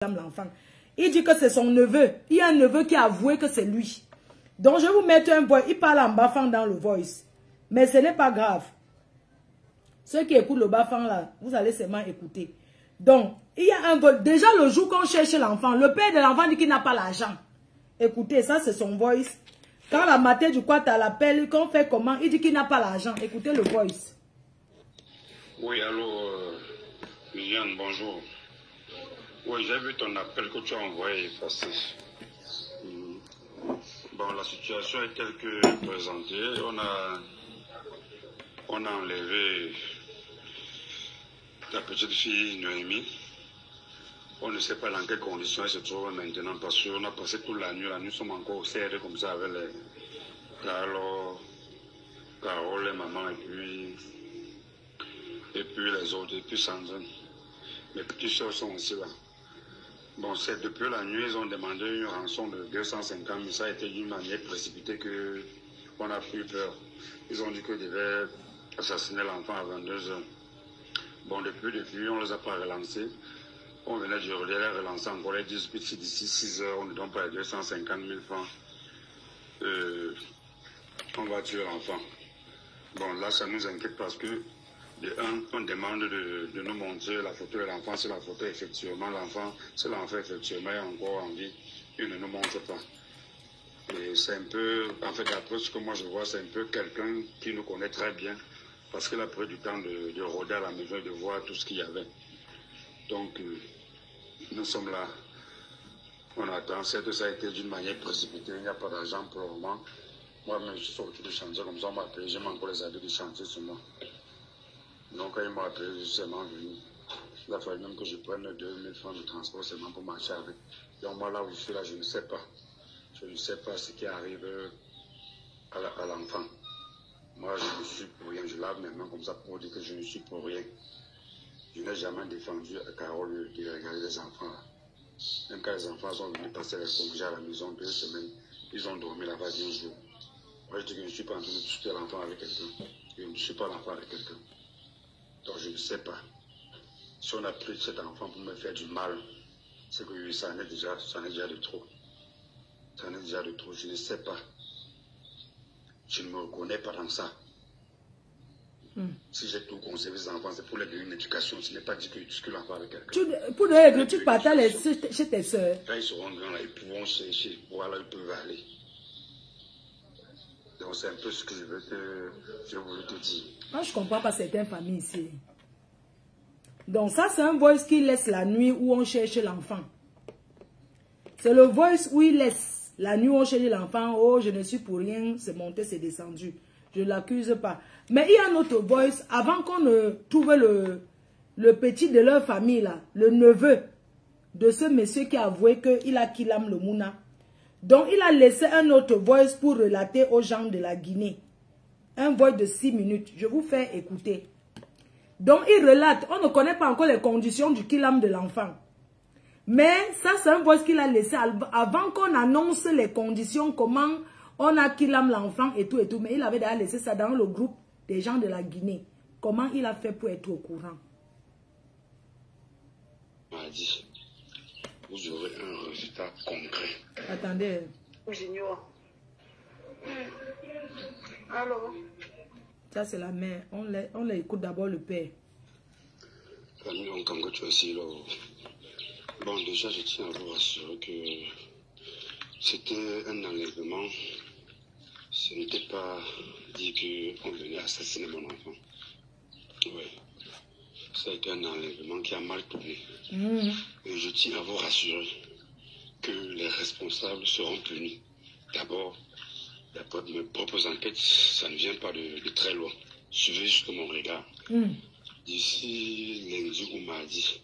l'enfant. Il dit que c'est son neveu. Il y a un neveu qui a avoué que c'est lui. Donc je vais vous mettre un voice. Il parle en bafang dans le voice. Mais ce n'est pas grave. Ceux qui écoutent le bafang là, vous allez seulement écouter. Donc, il y a un voice. Déjà le jour qu'on cherche l'enfant, le père de l'enfant dit qu'il n'a pas l'argent. Écoutez, ça c'est son voice. Quand la matin du Quata l'appelle, qu'on fait comment, il dit qu'il n'a pas l'argent. Écoutez le voice. Oui, allô, Viviane, bonjour. Oui, j'ai vu ton appel que tu as envoyé passer. Bon, la situation est telle que présentée. On a enlevé la petite fille Noémie. On ne sait pas dans quelles conditions elle se trouve maintenant parce qu'on a passé toute la nuit. La nuit, nous sommes encore serrés comme ça avec les Carole, les mamans et puis les autres, et puis Sandrine. Mes petites soeurs sont aussi là. Bon, c'est depuis la nuit, ils ont demandé une rançon de 250 000. Ça a été d'une manière précipitée qu'on a pris peur. Ils ont dit qu'ils devaient assassiner l'enfant à 22 h. Bon, depuis, on ne les a pas relancés. On venait de les relancer encore. Les 10 d'ici 6 h, on ne donne pas les 250 000 francs. On va tuer l'enfant. Bon, là, ça nous inquiète parce que on demande de nous montrer la photo de l'enfant. Si la photo effectivement l'enfant, si l'enfant effectivement est encore en vie, il ne nous montre pas. Et c'est un peu, en fait, après ce que moi je vois, c'est un peu quelqu'un qui nous connaît très bien, parce qu'il a pris du temps de rôder à la maison et de voir tout ce qu'il y avait. Donc, nous sommes là. On attend, certes, ça a été d'une manière précipitée, il n'y a pas d'argent pour le moment. Moi-même, je suis sorti du chantier, comme ça, on m'a appelé, j'ai encore les habits du chantier sur moi. Donc, quand il m'a appelé, je suis seulement venu. Il a fallu même que je prenne 2000 francs de transport seulement pour marcher avec. Donc, moi, là où je suis là, je ne sais pas. Je ne sais pas ce qui arrive à l'enfant. Moi, je ne suis pour rien. Je lave mes mains comme ça pour dire que je ne suis pour rien. Je n'ai jamais défendu à Carole de regarder les enfants là. Même quand les enfants sont venus passer les congés à la maison 2 semaines, ils ont dormi là-bas 10 jours. Moi, je dis que je ne suis pas en train de discuter l'enfant avec quelqu'un. Je ne suis pas l'enfant avec quelqu'un. Donc je ne sais pas. Si on a pris cet enfant pour me faire du mal, c'est que ça en est déjà de trop. Ça en est déjà de trop. Je ne sais pas. Je ne me reconnais pas dans ça. Si j'ai tout conservé les enfants, c'est pour leur donner une éducation. Ce n'est pas dit que tu l'enfant avec quelqu'un. Pour donner que tu partages chez tes soeurs. Quand ils seront grands, là, ils pourront chercher. Voilà, ils peuvent aller. Donc c'est un peu ce que je voulais te dire. Moi, je ne comprends pas certaines familles ici. Donc ça, c'est un voice qui laisse la nuit où on cherche l'enfant. C'est le voice où il laisse la nuit où on cherche l'enfant. Oh, je ne suis pour rien, c'est monté, c'est descendu. Je ne l'accuse pas. Mais il y a un autre voice, avant qu'on ne trouve le petit de leur famille, là, le neveu de ce monsieur qui a avoué qu'il a Kilam le Mouna. Donc, il a laissé un autre voice pour relater aux gens de la Guinée. Un voice de 6 minutes. Je vous fais écouter. Donc, il relate. On ne connaît pas encore les conditions du Kilam de l'enfant. Mais ça, c'est un voice qu'il a laissé avant qu'on annonce les conditions, comment on a Kilam l'enfant et tout et tout. Mais il avait déjà laissé ça dans le groupe des gens de la Guinée. Comment il a fait pour être au courant? m'a dit, vous aurez un résultat concret. Attendez. Junior. Allô? Ça, c'est la mère. On l'écoute d'abord le père. Donc, comme tu as dit, là, bon, déjà, je tiens à vous rassurer que c'était un enlèvement. Ce n'était pas dit qu'on venait assassiner mon enfant. Oui. Ça a été un enlèvement qui a mal tourné. Et je tiens à vous rassurer que les responsables seront punis. D'abord, d'après mes propres enquêtes, ça ne vient pas de très loin. Suivez juste mon regard. D'ici lundi ou mardi,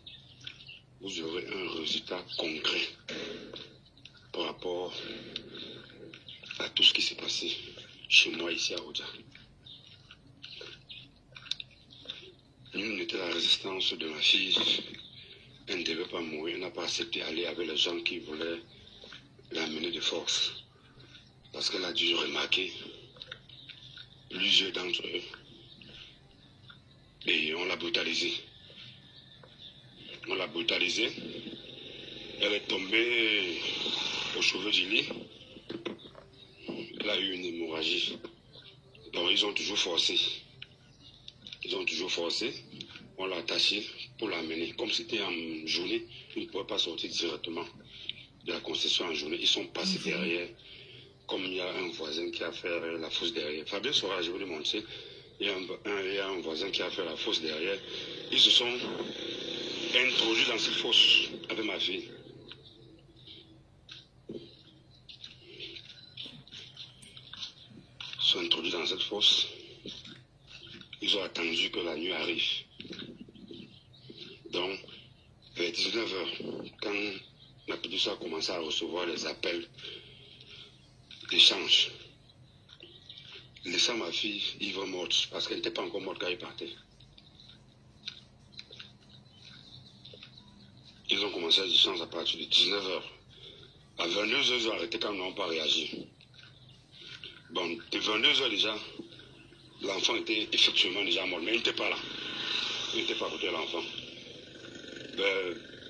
vous aurez un résultat concret par rapport à tout ce qui s'est passé chez moi ici à Oudja. Nous était la résistance de ma fille. Elle ne devait pas mourir. Elle n'a pas accepté d'aller avec les gens qui voulaient l'amener de force. Parce qu'elle a dû remarquer plusieurs d'entre eux. Et on l'a brutalisée. On l'a brutalisée. Elle est tombée au cheveu du lit. Elle a eu une hémorragie. Donc ils ont toujours forcé. On l'a attachée pour l'amener. Comme c'était en journée, ils ne pouvaient pas sortir directement de la concession en journée. Ils sont passés derrière. Comme il y a un voisin qui a fait la fosse derrière. Fabien Sora, je vais lui montrer. Il y a un voisin qui a fait la fosse derrière. Ils se sont introduits dans cette fosse avec ma fille. Ils sont introduits dans cette fosse. Ils ont attendu que la nuit arrive. Donc, vers 19h, quand la petite a commencé à recevoir les appels d'échange, laissant ma fille ivre morte, parce qu'elle n'était pas encore morte quand elle partait. Ils ont commencé les échanges à partir de 19h. À 22h, ils ont arrêté quand ils n'ont pas réagi. Bon, de 22h déjà, l'enfant était effectivement déjà mort, mais il n'était pas là. Il n'était pas à côté de l'enfant.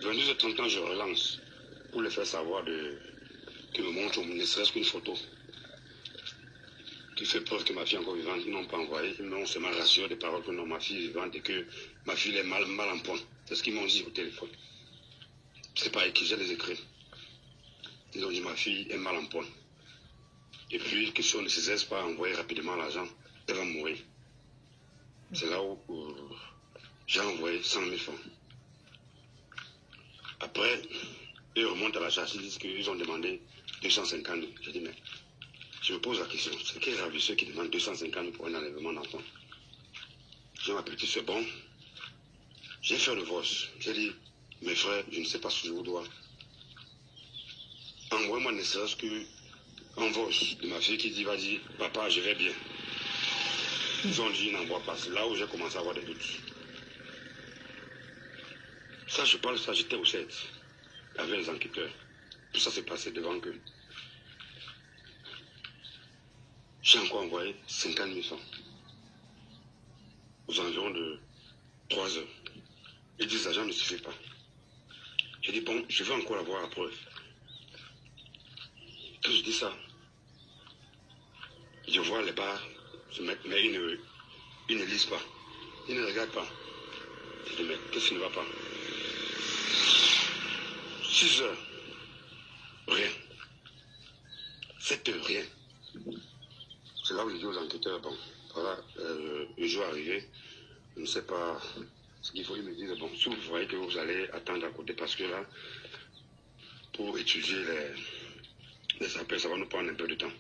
22h30 ans, je relance pour les faire savoir qu'ils me montrent ne serait-ce qu'une photo qui fait preuve que ma fille est encore vivante. Ils n'ont pas envoyé. Ils m'ont seulement rassuré des paroles que non, ma fille est vivante et que ma fille est mal en point. C'est ce qu'ils m'ont dit au téléphone. C'est pas écrit, j'ai les écrits. Ils ont dit ma fille est mal en point. Et puis, question ne cesse pas à envoyer rapidement l'argent, elle va mourir. C'est là où j'ai envoyé 100 000 francs. Après, ils remontent à la charge, ils disent qu'ils ont demandé 250 000. J'ai dit, mais je me pose la question, c'est quel ravisseur qui demande 250 000 pour un enlèvement d'enfant? J'ai ma petite soeur, bon, j'ai fait le voice. J'ai dit, mes frères, je ne sais pas ce que je vous dois. Envoyez-moi ne serait-ce qu'un voice de ma fille qui dit, va dire, papa, je vais bien. Ils ont dit, n'envoie pas. C'est là où j'ai commencé à avoir des doutes. Ça, je parle, ça, j'étais au 7 avec les enquêteurs. Tout ça s'est passé devant eux. J'ai encore envoyé 50 000 francs aux environs de 3 heures. Ils disent, l'argent ne suffit pas. J'ai dit, bon, je vais encore avoir la preuve. Quand je dis ça, je vois les barres se mettre, mais ils ne lisent pas. Ils ne regardent pas. Je dis, mais qu'est-ce qui ne va pas? 6 heures, rien. 7 heures, rien. C'est là où je dis aux enquêteurs, bon, voilà, le jour arrivé, je ne sais pas ce qu'il faut. Ils me disent, bon, si vous voyez que vous allez attendre à côté, parce que là, pour étudier les appels, ça va nous prendre un peu de temps.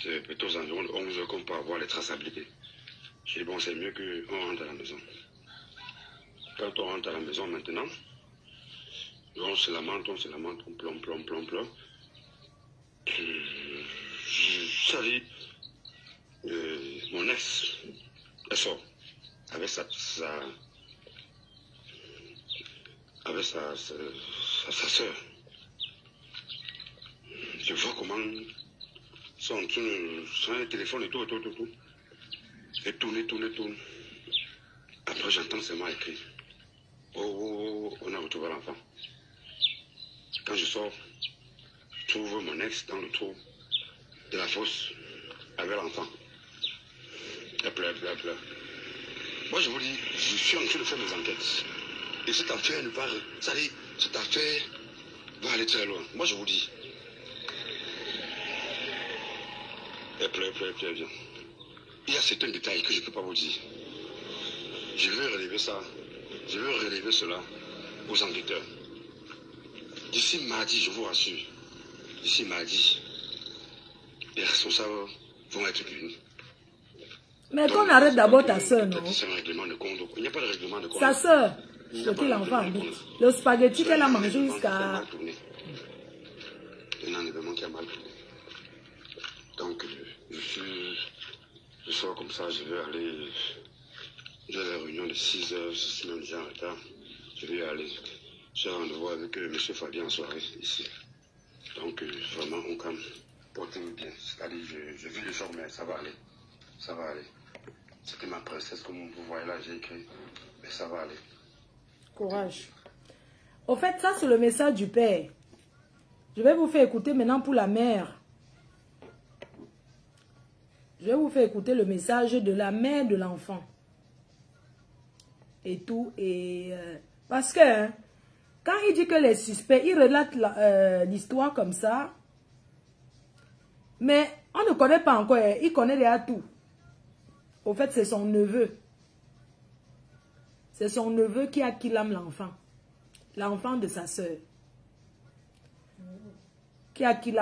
C'est plutôt aux environs de 11 heures qu'on peut avoir les traçabilités. J'ai dit, bon, c'est mieux qu'on rentre à la maison. Quand on rentre à la maison maintenant, on se lamente, on plombe. Ça dit, mon ex, elle sort avec sa soeur. Je vois comment son téléphone et tout. Et tourne. Après, j'entends seulement écrit. Oh, on a retrouvé l'enfant. Quand je sors, je trouve mon ex dans le trou de la fosse avec l'enfant. Elle pleure. Moi, je vous dis, je suis en train de faire mes enquêtes. Et cette affaire ne va... Ça dit, cette affaire va aller très loin. Moi, je vous dis. Elle pleure bien. Il y a certains détails que je ne peux pas vous dire. Je veux relever ça. Je veux relever cela aux enquêteurs. D'ici mardi, je vous rassure, d'ici mardi, les responsables vont être punis. Mais qu'on arrête d'abord ta soeur, non? C'est un règlement de compte. Il n'y a pas de règlement de compte. Sa soeur, c'est qui l'enfant habite. Le spaghetti qu'elle a mangé jusqu'à... C'est un enlèvement qui a mal tourné. Donc, je sors comme ça, je vais aller... J'ai la réunion de 6 heures, je suis même déjà en retard. Je vais aller. J'ai rendez-vous avec M. Fabien en soirée ici. Donc, vraiment, on calme. Portez-vous bien. C'est-à-dire, je vis le jour, mais ça va aller. Ça va aller. C'était ma princesse, comme vous voyez là, j'ai écrit. Mais ça va aller. Courage. Au fait, ça c'est le message du père. Je vais vous faire écouter maintenant pour la mère. Je vais vous faire écouter le message de la mère de l'enfant. Et tout. Et parce que hein, quand il dit que les suspects, il relate l'histoire comme ça. Mais on ne connaît pas encore. Il connaît déjà tout. Au fait, c'est son neveu. C'est son neveu qui a killé l'enfant. L'enfant de sa soeur. Qui a killé.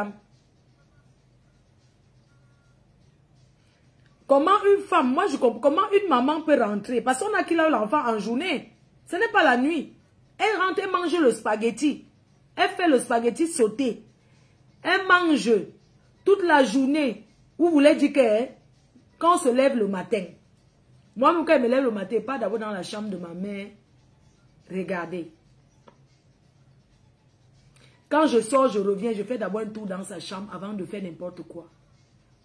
Comment une femme, moi je comprends, comment une maman peut rentrer? Parce qu'on a killé l'enfant en journée. Ce n'est pas la nuit. Elle rentre et mange le spaghetti. Elle fait le spaghetti sauté. Elle mange toute la journée. Vous voulez dire que quand on se lève le matin, moi, quand je me lève le matin, pas d'abord dans la chambre de ma mère, regardez. Quand je sors, je reviens, je fais d'abord un tour dans sa chambre avant de faire n'importe quoi.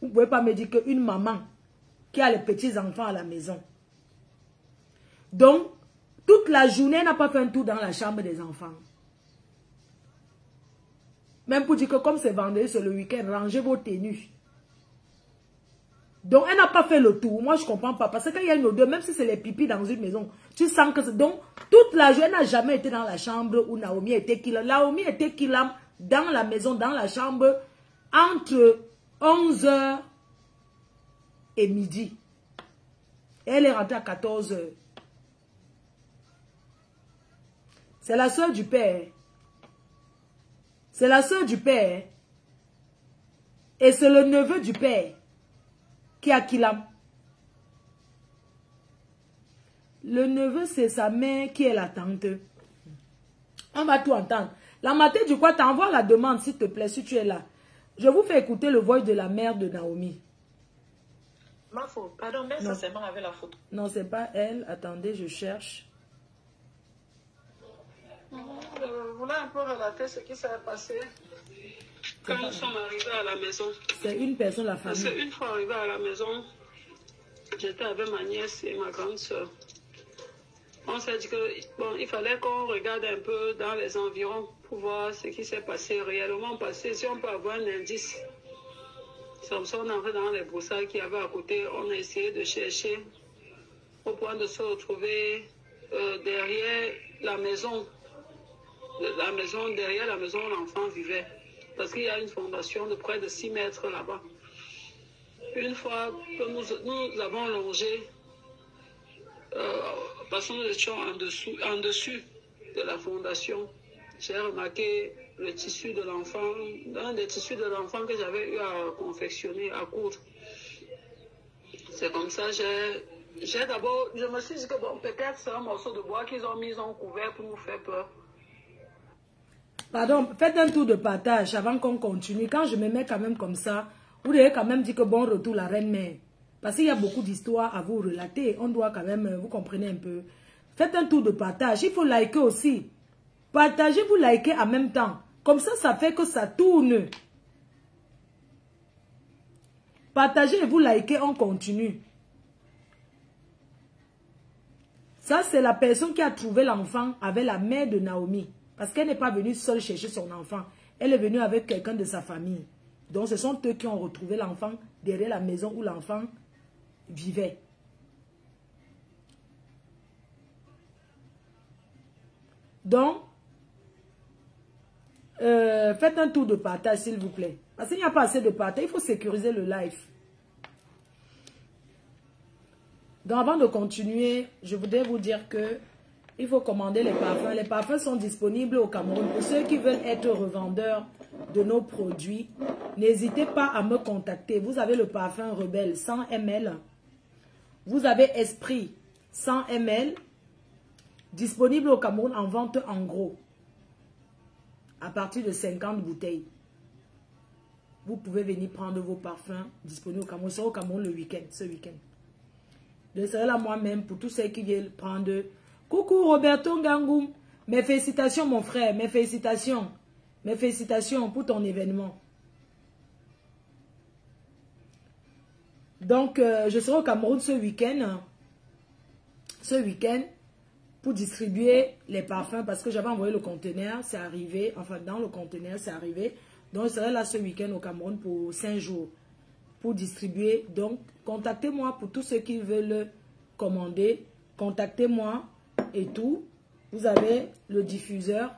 Vous ne pouvez pas me dire qu'une maman qui a les petits-enfants à la maison, donc, toute la journée, elle n'a pas fait un tour dans la chambre des enfants. Même pour dire que comme c'est vendredi, c'est le week-end, rangez vos tenues. Donc, elle n'a pas fait le tour. Moi, je ne comprends pas. Parce qu'il y a une odeur, même si c'est les pipis dans une maison, tu sens que c'est... Donc, toute la journée, elle n'a jamais été dans la chambre où Naomi était killée. Naomi était killée dans la maison, dans la chambre, entre 11h et midi. Et elle est rentrée à 14h. C'est la soeur du père. C'est la soeur du père. Et c'est le neveu du père qui a Kilam. Le neveu, c'est sa mère qui est la tante. On va tout entendre. La matin du quoi, t'envoies la demande, s'il te plaît, si tu es là. Je vous fais écouter le voix de la mère de Naomi. Ma faute. Pardon, mais ça c'est moi avec la photo. Non, c'est pas elle. Attendez, je cherche. Je voulais un peu relater ce qui s'est passé quand nous sommes arrivés à la maison. C'est une personne de la famille. Parce qu'une fois arrivés à la maison, j'étais avec ma nièce et ma grande soeur. On s'est dit que bon, il fallait qu'on regarde un peu dans les environs pour voir ce qui s'est passé réellement passé, si on peut avoir un indice. C'est comme ça qu'on est entré dans les broussailles qu'il y avait à côté. On a essayé de chercher au point de se retrouver derrière la maison. Derrière la maison où l'enfant vivait. Parce qu'il y a une fondation de près de 6 mètres là-bas. Une fois que nous avons longé, parce que nous étions en dessus de la fondation, j'ai remarqué le tissu de l'enfant, un des tissus de l'enfant que j'avais eu à confectionner, à coudre. C'est comme ça, j'ai d'abord, je me suis dit que bon, peut-être c'est un morceau de bois qu'ils ont mis en couvert pour nous faire peur. Pardon, faites un tour de partage avant qu'on continue. Quand je me mets quand même comme ça, vous devez quand même dire que bon retour la reine-mère. Parce qu'il y a beaucoup d'histoires à vous relater. On doit quand même, vous comprenez un peu. Faites un tour de partage. Il faut liker aussi. Partagez, vous likez en même temps. Comme ça, ça fait que ça tourne. Partagez et vous likez, on continue. Ça, c'est la personne qui a trouvé l'enfant avec la mère de Naomi. Parce qu'elle n'est pas venue seule chercher son enfant. Elle est venue avec quelqu'un de sa famille. Donc, ce sont eux qui ont retrouvé l'enfant derrière la maison où l'enfant vivait. Donc, faites un tour de partage, s'il vous plaît. Parce qu'il n'y a pas assez de partage, il faut sécuriser le live. Donc, avant de continuer, je voudrais vous dire que il faut commander les parfums. Les parfums sont disponibles au Cameroun. Pour ceux qui veulent être revendeurs de nos produits, n'hésitez pas à me contacter. Vous avez le parfum Rebelle 100 ml. Vous avez Esprit 100 ml. Disponible au Cameroun en vente en gros. À partir de 50 bouteilles. Vous pouvez venir prendre vos parfums disponibles au Cameroun. C'est au Cameroun le week-end, ce week-end. Je serai là moi-même pour tous ceux qui veulent prendre. Coucou Roberto Ngangoum. Mes félicitations mon frère. Mes félicitations. Mes félicitations pour ton événement. Donc je serai au Cameroun ce week-end. Ce week-end. pour distribuer les parfums parce que j'avais envoyé le conteneur, c'est arrivé, enfin dans le conteneur, c'est arrivé. Donc, je serai là ce week-end au Cameroun pour 5 jours pour distribuer. Donc, contactez-moi pour tous ceux qui veulent commander. Contactez-moi et tout. Vous avez le diffuseur.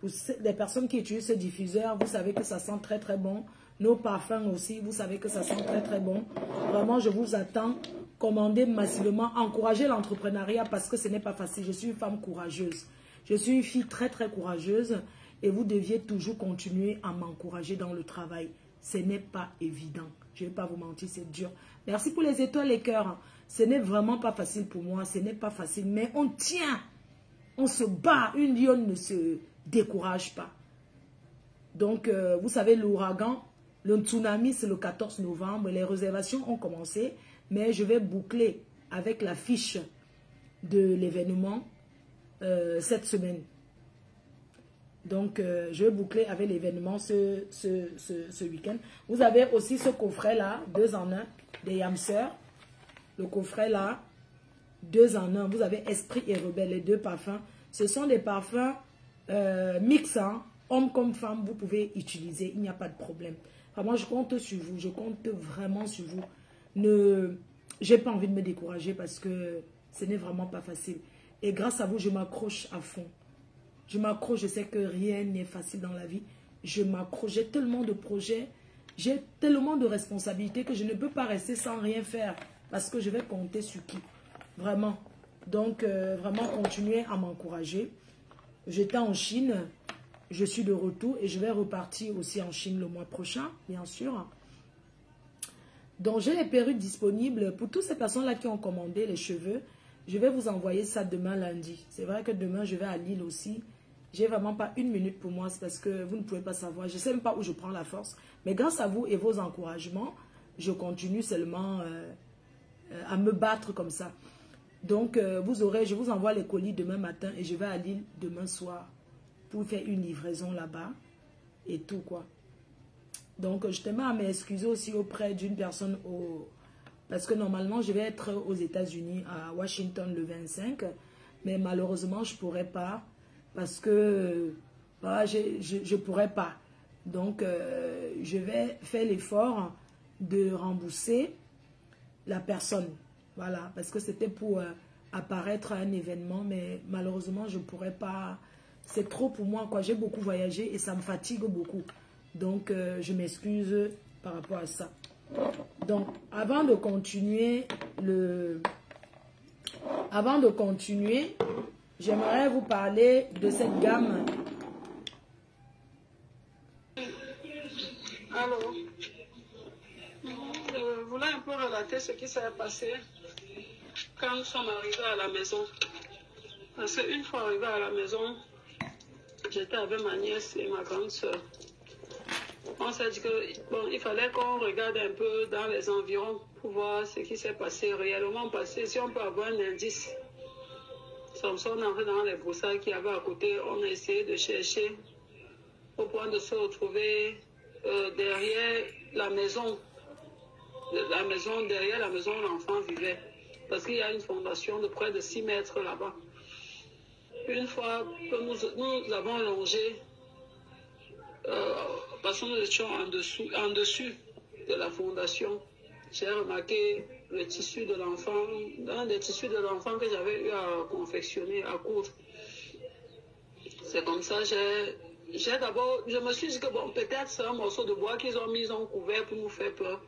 Pour les personnes qui utilisent ce diffuseur, vous savez que ça sent très très bon. Nos parfums aussi, vous savez que ça sent très très bon. Vraiment, je vous attends. Commandez massivement. Encouragez l'entrepreneuriat parce que ce n'est pas facile. Je suis une femme courageuse. Je suis une fille très très courageuse. Et vous deviez toujours continuer à m'encourager dans le travail. Ce n'est pas évident. Je ne vais pas vous mentir, c'est dur. Merci pour les étoiles, les cœurs. Ce n'est vraiment pas facile pour moi. Ce n'est pas facile. Mais on tient. On se bat. Une lionne ne se décourage pas. Donc, vous savez, l'ouragan, le tsunami, c'est le 14 novembre. Les réservations ont commencé. Mais je vais boucler avec la fiche de l'événement cette semaine. Donc, je vais boucler avec l'événement ce week-end. Vous avez aussi ce coffret-là, 2 en 1, des Yamseurs. Le coffret-là, 2 en 1. Vous avez Esprit et Rebelle, les 2 parfums. Ce sont des parfums mixants, homme comme femme, vous pouvez utiliser. Il n'y a pas de problème. Vraiment, je compte sur vous. Je compte vraiment sur vous. Je n'ai pas envie de me décourager parce que ce n'est vraiment pas facile. Et grâce à vous, je m'accroche à fond. Je m'accroche, je sais que rien n'est facile dans la vie. Je m'accroche, j'ai tellement de projets, j'ai tellement de responsabilités que je ne peux pas rester sans rien faire. Parce que je vais compter sur qui. Vraiment. Donc, vraiment, continuez à m'encourager. J'étais en Chine, je suis de retour et je vais repartir aussi en Chine le mois prochain, bien sûr. Donc, j'ai les perruques disponibles pour toutes ces personnes-là qui ont commandé les cheveux. Je vais vous envoyer ça demain lundi. C'est vrai que demain, je vais à Lille aussi. J'ai vraiment pas 1 minute pour moi, c'est parce que vous ne pouvez pas savoir. Je ne sais même pas où je prends la force. Mais grâce à vous et vos encouragements, je continue seulement à me battre comme ça. Donc, je vous envoie les colis demain matin et je vais à Lille demain soir pour faire une livraison là-bas et tout quoi. Donc, je tenais à m'excuser aussi auprès d'une personne parce que normalement, je vais être aux États-Unis, à Washington le 25. Mais malheureusement, je ne pourrais pas parce que voilà, je ne pourrais pas. Donc, je vais faire l'effort de rembourser la personne. Voilà, parce que c'était pour apparaître à un événement. Mais malheureusement, je ne pourrais pas. C'est trop pour moi, quoi. J'ai beaucoup voyagé et ça me fatigue beaucoup. Donc, je m'excuse par rapport à ça. Donc, avant de continuer, j'aimerais vous parler de cette gamme. Alors, je voulais un peu relater ce qui s'est passé quand nous sommes arrivés à la maison. Parce qu'une fois arrivés à la maison, j'étais avec ma nièce et ma grande soeur. On s'est dit qu'il fallait qu'on regarde un peu dans les environs pour voir ce qui s'est passé, réellement passé, si on peut avoir un indice. Nous sommes entrés dans les broussailles qu'il y avait à côté, on a essayé de chercher au point de se retrouver derrière la maison. Derrière la maison où l'enfant vivait. Parce qu'il y a une fondation de près de 6 mètres là-bas. Une fois que nous avons longé, parce que nous étions en dessus de la fondation, j'ai remarqué le tissu de l'enfant, un des tissus de l'enfant que j'avais eu à confectionner, à coudre. C'est comme ça, je me suis dit que bon, peut-être c'est un morceau de bois qu'ils ont mis en couvert pour nous faire peur.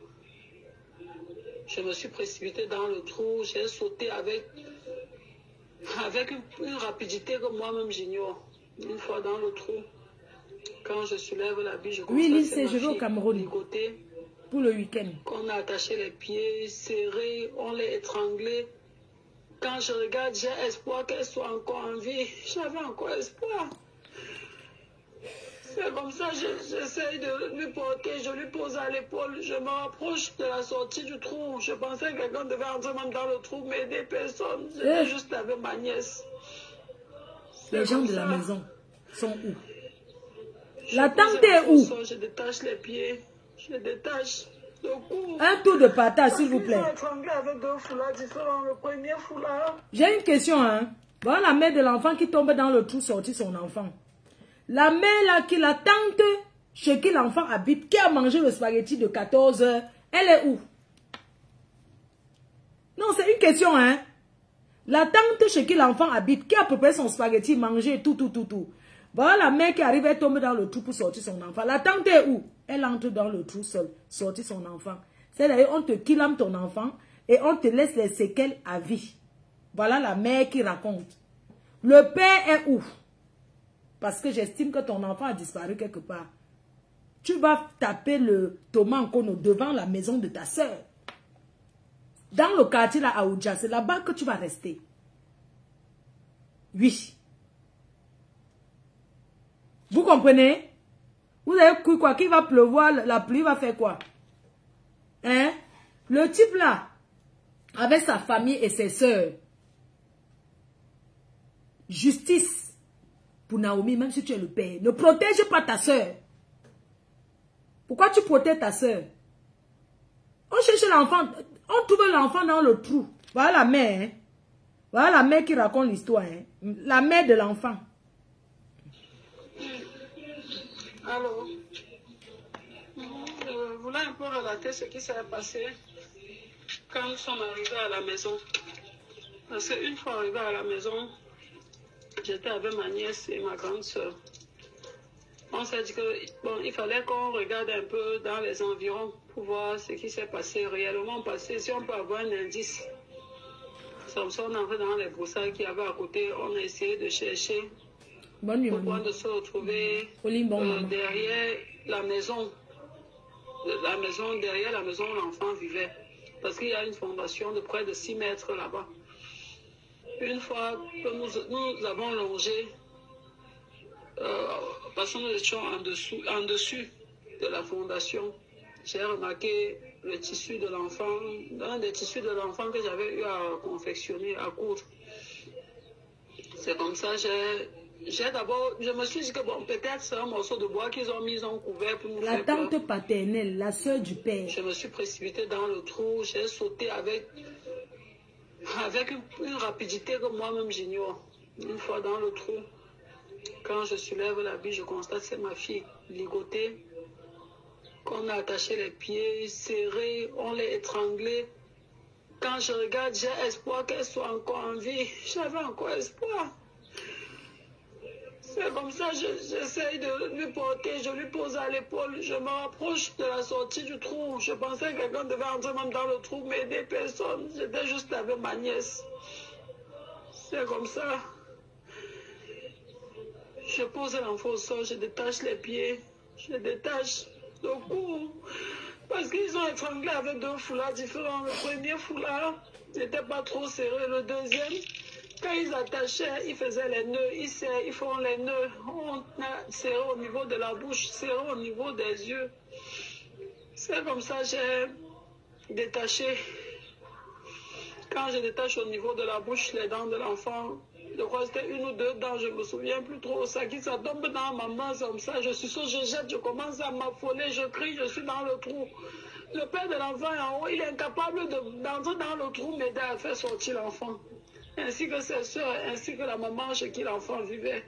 Je me suis précipitée dans le trou, j'ai sauté avec une rapidité que moi-même j'ignore. Une fois dans le trou, quand je soulève la bille, je constate que je vais au Cameroun pour le week-end. On a attaché les pieds serrés, on les étranglés. Quand je regarde, j'ai espoir qu'elle soit encore en vie. J'avais encore espoir. C'est comme ça, j'essaie de lui porter, je lui pose à l'épaule, je me rapproche de la sortie du trou. Je pensais que quelqu'un devait entrer même dans le trou, mais des personnes. J'étais juste avec ma nièce. Les gens de la maison sont où? La tante est où? Je détache les pieds, je détache le cou. Un tour de partage, s'il vous plaît. Avec 2 foulards différents. Le premier foulard. J'ai une question, hein. Voilà la mère de l'enfant qui tombe dans le trou, sortir son enfant. La mère là, la tante chez qui l'enfant habite, qui a mangé le spaghetti de 14 heures, elle est où? Non, c'est une question, hein. La tante chez qui l'enfant habite, qui a préparé son spaghetti, mangé, tout. Voilà la mère qui arrive, elle tombe dans le trou pour sortir son enfant. La tante est où? Elle entre dans le trou seule, sortir son enfant. C'est-à-dire, on te killame ton enfant et on te laisse les séquelles à vie. Voilà la mère qui raconte. Le père est où? Parce que j'estime que ton enfant a disparu quelque part. Tu vas taper le Thomas Nkono devant la maison de ta soeur. Dans le quartier là, à Oudja, c'est là-bas que tu vas rester. Oui. Vous comprenez? Vous avez cru quoi? Qu'il va pleuvoir, la pluie va faire quoi? Hein? Le type là, avec sa famille et ses soeurs. Justice pour Naomi, même si tu es le père. Ne protège pas ta soeur. Pourquoi tu protèges ta soeur? On cherche l'enfant, on trouve l'enfant dans le trou. Voilà la mère. Hein? Voilà la mère qui raconte l'histoire. Hein? La mère de l'enfant. Alors, je voulais un peu relater ce qui s'est passé quand nous sommes arrivés à la maison. Parce qu'une fois arrivés à la maison, j'étais avec ma nièce et ma grande soeur. On s'est dit que, bon, il fallait qu'on regarde un peu dans les environs pour voir ce qui s'est passé, réellement passé, si on peut avoir un indice. Comme ça, on est entré dans les broussailles qu'il y avait à côté, on a essayé de chercher. Bonne nuit, au point de se retrouver derrière la maison. Derrière la maison où l'enfant vivait. Parce qu'il y a une fondation de près de 6 mètres là-bas. Une fois que nous avons longé, parce que nous étions en dessus de la fondation, j'ai remarqué le tissu de l'enfant, un des tissus de l'enfant que j'avais eu à confectionner, à coudre. C'est comme ça, je me suis dit que bon, peut-être c'est un morceau de bois qu'ils ont mis en couvert pour nous faire peur. La tante paternelle, la soeur du père. Je me suis précipitée dans le trou, j'ai sauté avec une rapidité que moi-même j'ignore. Une fois dans le trou, quand je soulève la bille, je constate que c'est ma fille ligotée, qu'on a attaché les pieds, serrés, on l'a étranglée. Quand je regarde, j'ai espoir qu'elle soit encore en vie. J'avais encore espoir. C'est comme ça, j'essaye de lui porter, je lui pose à l'épaule, je me rapproche de la sortie du trou. Je pensais que quelqu'un devait entrer même dans le trou, mais des personnes, j'étais juste avec ma nièce. C'est comme ça. Je pose l'enfant au sol, je détache les pieds, je détache le cou. Parce qu'ils ont étranglé avec 2 foulards différents. Le premier foulard n'était pas trop serré, le deuxième... Quand ils attachaient, ils faisaient les nœuds, ils font les nœuds. On a serré au niveau de la bouche, serré au niveau des yeux. C'est comme ça que j'ai détaché. Quand je détache au niveau de la bouche les dents de l'enfant, je crois que c'était 1 ou 2 dents, je ne me souviens plus trop. Ça tombe dans ma main, comme ça. Je suis sûre, je jette, je commence à m'affoler, je crie, je suis dans le trou. Le père de l'enfant est en haut, il est incapable d'entrer dans le trou, m'aider à faire sortir l'enfant. Ainsi que ses soeurs, ainsi que la maman chez qui l'enfant vivait.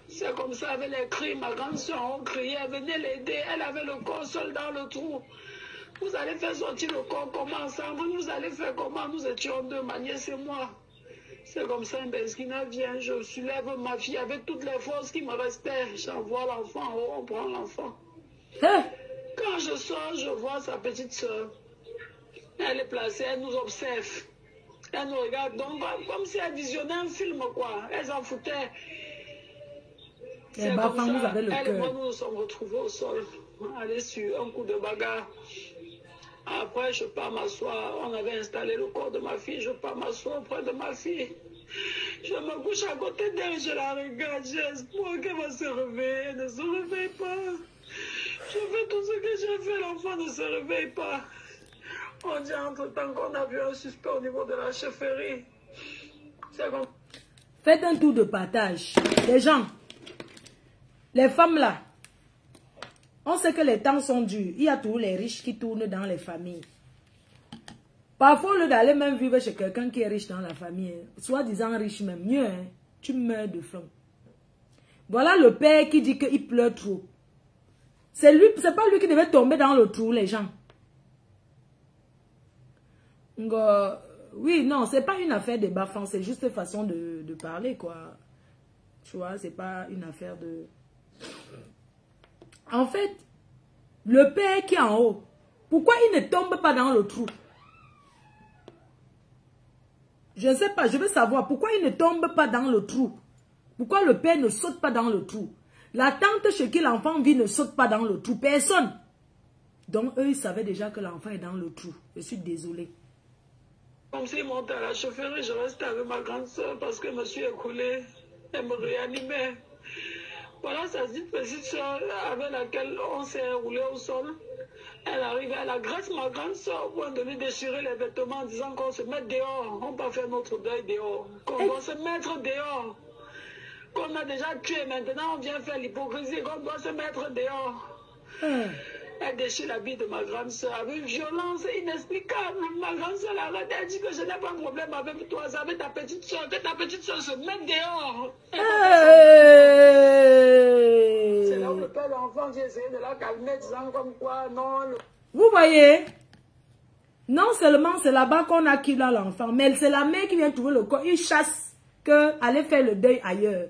C'est comme ça, avec les cris, ma grande soeur en haut criait, venez l'aider, elle avait le corps seul dans le trou. Vous allez faire sortir le corps comment ensemble, vous allez faire comment, nous étions 2, ma nièce et moi. C'est comme ça, un Beskina vient, je soulève ma fille avec toutes les forces qui me restaient. J'envoie l'enfant en haut, on prend l'enfant. Quand je sors, je vois sa petite soeur. Elle est placée, elle nous observe. Elle nous regarde, donc comme si elle visionnait un film, quoi. Elle s'en foutait. C'est comme ça, elle et moi, nous nous sommes retrouvés au sol. Allez sur un coup de bagarre. Après, je pars m'asseoir. On avait installé le corps de ma fille. Je pars m'asseoir auprès de ma fille. Je me couche à côté d'elle, je la regarde. J'ai espoir qu'elle va se réveiller. Elle ne se réveille pas. Je fais tout ce que j'ai fait, l'enfant ne se réveille pas. On dit entre-temps qu'on a vu un suspect au niveau de la chefferie. Bon. Faites un tour de partage. Les gens, les femmes là, on sait que les temps sont durs. Il y a tous les riches qui tournent dans les familles. Parfois, au lieu d'aller même vivre chez quelqu'un qui est riche dans la famille, soi-disant riche même, mieux, hein, tu meurs de faim. Voilà le père qui dit qu'il pleure trop. C'est lui, c'est pas lui qui devait tomber dans le trou, les gens. Donc, oui, non, c'est pas une affaire de bas-fond, c'est juste une façon de parler, quoi. Tu vois, c'est pas une affaire de... En fait, le père qui est en haut, pourquoi il ne tombe pas dans le trou? Je ne sais pas, je veux savoir pourquoi il ne tombe pas dans le trou. Pourquoi le père ne saute pas dans le trou? La tante chez qui l'enfant vit ne saute pas dans le trou. Personne. Donc, eux, ils savaient déjà que l'enfant est dans le trou. Je suis désolée. Comme s'il montait à la chaufferie, je restais avec ma grande soeur parce que je me suis écoulée. Elle me réanimait. Voilà sa petite soeur avec laquelle on s'est roulé au sol. Elle arrive, elle agresse ma grande soeur au point de lui déchirer les vêtements en disant qu'on se met dehors. On va faire notre deuil dehors. Qu'on va se mettre dehors. Qu'on a déjà tué, maintenant on vient faire l'hypocrisie, qu'on doit se mettre dehors. Elle déchire l'habit de ma grande soeur avec violence inexplicable. Ma grande soeur l'arrête, elle dit que je n'ai pas de problème avec toi, c'est avec ta petite soeur, que ta petite soeur se mette dehors. C'est là où le père de l'enfant, j'ai essayé de la calmer, disant comme quoi, non. Vous voyez? Non seulement c'est là-bas qu'on a killé l'enfant, mais c'est la mère qui vient trouver le corps, il chasse que aller faire le deuil ailleurs.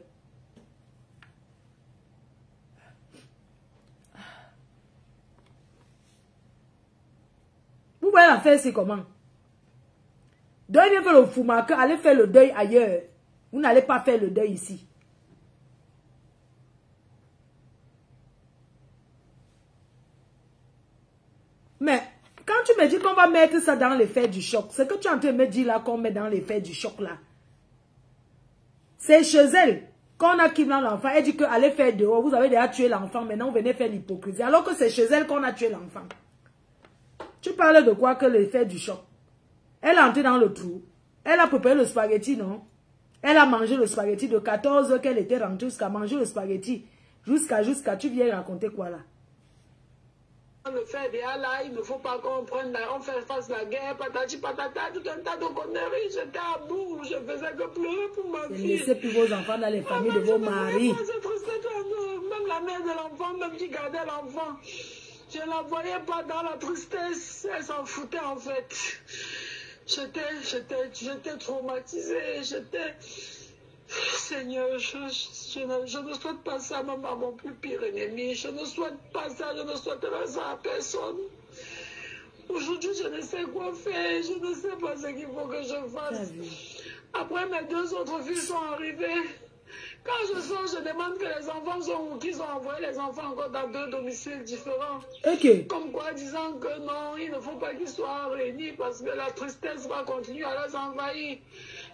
Vous voyez l'affaire, c'est comment? Donc, il vient faire le foumaque, allez faire le deuil ailleurs. Vous n'allez pas faire le deuil ici. Mais, quand tu me dis qu'on va mettre ça dans l'effet du choc, c'est que tu es en train de me dire là qu'on met dans l'effet du choc là. C'est chez elle qu'on a kidnappé l'enfant. Elle dit que allez faire dehors, vous avez déjà tué l'enfant, maintenant vous venez faire l'hypocrisie. Alors que c'est chez elle qu'on a tué l'enfant. Tu parles de quoi que l'effet du choc? Elle est entrée dans le trou. Elle a préparé le spaghetti, non? Elle a mangé le spaghetti de 14 heures qu'elle était rentrée jusqu'à manger le spaghetti. Jusqu'à, tu viens raconter quoi là? Le fait déjà là, il ne faut pas qu'on prenne on fait face à la guerre, patati patata, tout un tas de conneries. J'étais à bout, je faisais que pleurer pour ma fille. Ne laissez plus vos enfants dans les familles de vos maris. Même la mère de l'enfant, même qui gardait l'enfant, je ne la voyais pas dans la tristesse, elle s'en foutait en fait. J'étais traumatisée, Seigneur, je ne souhaite pas ça même à mon plus pire ennemi. Je ne souhaite pas ça, je ne souhaiterais ça à personne. Aujourd'hui, je ne sais quoi faire, je ne sais pas ce qu'il faut que je fasse. Après, mes deux autres filles sont arrivées. Quand je sors, je demande que les enfants sont où, qu'ils ont envoyé les enfants encore dans 2 domiciles différents. Okay. Comme quoi, disant que non, il ne faut pas qu'ils soient réunis parce que la tristesse va continuer à les envahir.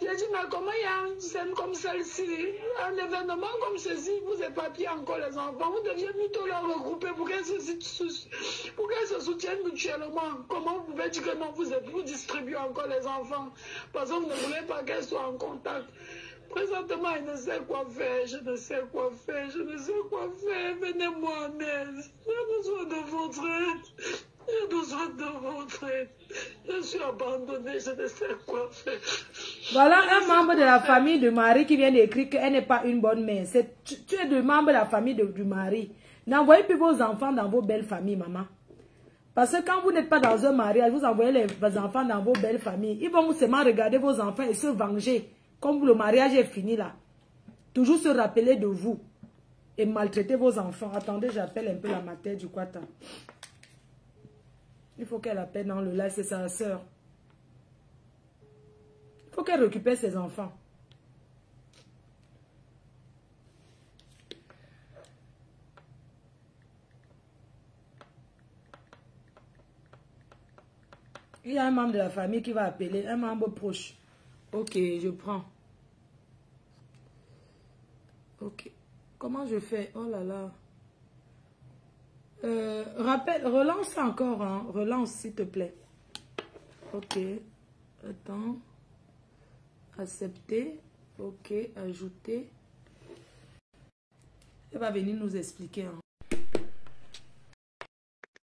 J'ai dit, mais comment il y a une scène comme celle-ci, un événement comme ceci, vous éparpillez encore les enfants, vous deviez plutôt les regrouper pour qu'elles se soutiennent mutuellement. Comment vous pouvez dire que non, vous distribuez encore les enfants parce que vous ne voulez pas qu'elles soient en contact? Présentement, je ne sais quoi faire, je ne sais quoi faire, je ne sais quoi faire. Venez-moi en aide. J'ai besoin de votre aide. J'ai besoin de votre aide. Je suis abandonnée, je ne sais quoi faire. Voilà un membre de la famille de Marie qui vient d'écrire qu'elle n'est pas une bonne mère. Tu es le membre de la famille du mari. N'envoyez plus vos enfants dans vos belles familles, maman. Parce que quand vous n'êtes pas dans un mariage, vous envoyez vos enfants dans vos belles familles. Ils vont seulement regarder vos enfants et se venger. Comme le mariage est fini là. Toujours se rappeler de vous. Et maltraiter vos enfants. Attendez, j'appelle un peu la mater du Quata. Il faut qu'elle appelle dans le live, c'est sa soeur. Il faut qu'elle récupère ses enfants. Il y a un membre de la famille qui va appeler, un membre proche. Ok, je prends. Ok. Comment je fais? Oh là là. Relance encore, hein. Relance, s'il te plaît. Ok. Attends. Accepter. Ok. Ajouter. Elle va venir nous expliquer, hein.